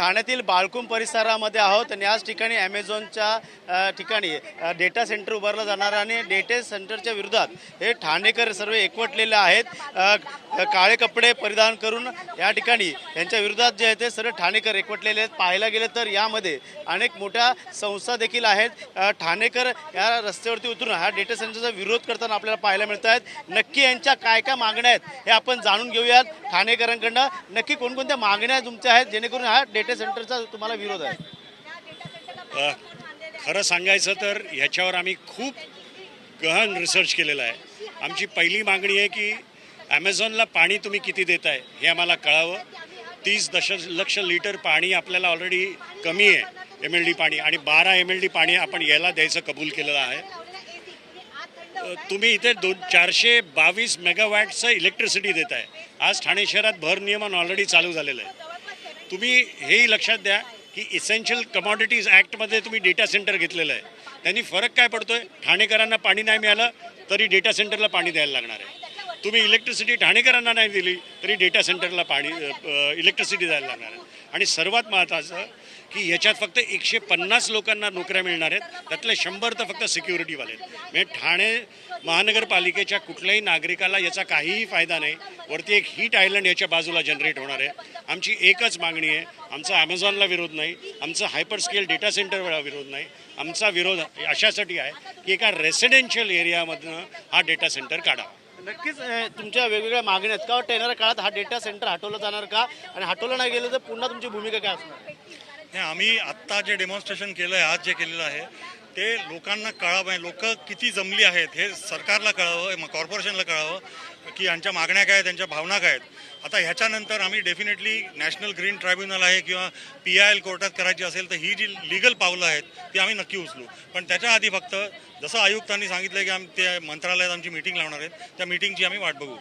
ठाण्यातील बाळकुंभ परिसरामध्ये आहोत आणि याच ठिकाणी ॲमेझॉनच्या ठिकाणी डेटा सेंटर उभारलं जाणार आणि डेटा सेंटरच्या विरोधात हे ठाणेकर सर्व एकवटलेले आहेत। काळे कपडे परिधान करून या ठिकाणी यांच्या विरोधात जे आहे ते सर्व ठाणेकर एकवटलेले आहेत। पाहायला गेलं तर यामध्ये अनेक मोठ्या संस्था देखील आहेत। ठाणेकर या रस्त्यावरती उतरून हा डेटा सेंटरचा विरोध करताना आपल्याला पाहायला मिळत आहेत। नक्की यांच्या काय काय मागण्या आहेत हे आपण जाणून घेऊयात ठाणेकरांकडनं। नक्की कोणकोणत्या मागण्या तुमच्या आहेत जेणेकरून हा डेटा सेंटरचा तुम्हाला विरोध आहे? खरं सांगायचं तर याच्यावर आम्ही खूप गहन रिसर्च केलेला आहे। आमची पहिली मागणी आहे की ॲमेझॉनला पाणी तुम्ही किती देताय हे आम्हाला कळावं। 30 दशलक्ष लिटर पाणी आपल्याला ऑलरेडी कमी आहे MLD पाणी, आणि 12 MLD पाणी आपण याला द्यायचं कबूल केलेलं आहे। तुम्ही इथे 422 मेगावॅटचं इलेक्ट्रिसिटी देत आहे। आज ठाणे शहरात भरनियमन ऑलरेडी चालू झालेलं आहे। तुम्ही हेही लक्षात द्या की इसेन्शियल कमॉडिटीज ॲक्टमध्ये तुम्ही डेटा सेंटर घेतलेलं आहे, त्यांनी फरक काय पडतो आहे? ठाणेकरांना पाणी नाही मिळालं तरी डेटा सेंटरला पाणी द्यायला लागणार आहे। तुम्ही इलेक्ट्रिसिटी ठाणेकरांना नाही दिली तरी डेटा सेंटरला पाणी इलेक्ट्रिसिटी द्यायला लागणार आहे। आणि सर्वात महत्त्वाचं की याच्यात फक्त 150 लोकांना नोकऱ्या मिळणार आहेत, त्यातले 100 तर फक्त सिक्युरिटीवाले आहेत। म्हणजे ठाणे महानगरपालिकेच्या कुठल्याही नागरिकाला याचा काहीही फायदा नाही। वरती एक हीट आयलंड याच्या बाजूला जनरेट होणार आहे। आमची एकच मागणी आहे, आमचा ॲमेझॉनला विरोध नाही, आमचा हायपर स्केल डेटा सेंटरला विरोध नाही। आमचा विरोध अशासाठी आहे की एका रेसिडेन्शियल एरियामधनं हा डेटा सेंटर काढावा। नक्कीच तुमच्या वेगवेगळ्या मागण्या आहेत का? वाटतं येणाऱ्या काळात हा डेटा सेंटर हटवलं जाणार का? आणि हटवलं नाही गेलं तर पुन्हा तुमची भूमिका काय असणार? नाही, आम्ही आत्ता जे डेमॉन्स्ट्रेशन केलं आहे, आज जे केलेलं आहे ते लोकांना कळावं, लोक किती जमली आहेत हे सरकारला कळावं, कॉर्पोरेशनला कळावं की यांच्या मागण्या काय आहेत, त्यांच्या भावना काय आहेत। आता ह्याच्यानंतर आम्ही डेफिनेटली नॅशनल ग्रीन ट्रायब्युनल आहे किंवा PIL कोर्टात करायची असेल तर ही जी लिगल पावलं आहेत ती आम्ही नक्की उचलू। पण त्याच्या आधी फक्त जसं आयुक्तांनी सांगितलं की आम्ही त्या मंत्रालयात आमची मीटिंग लावणार आहेत, त्या मीटिंगची आम्ही वाट बघू।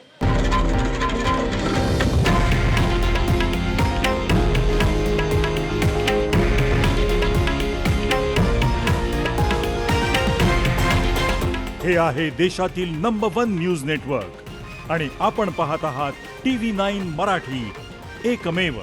हे आहे देशातील नंबर 1 न्यूज नेटवर्क आणि आपण पाहत आहात TV9 मराठी, एकमेव।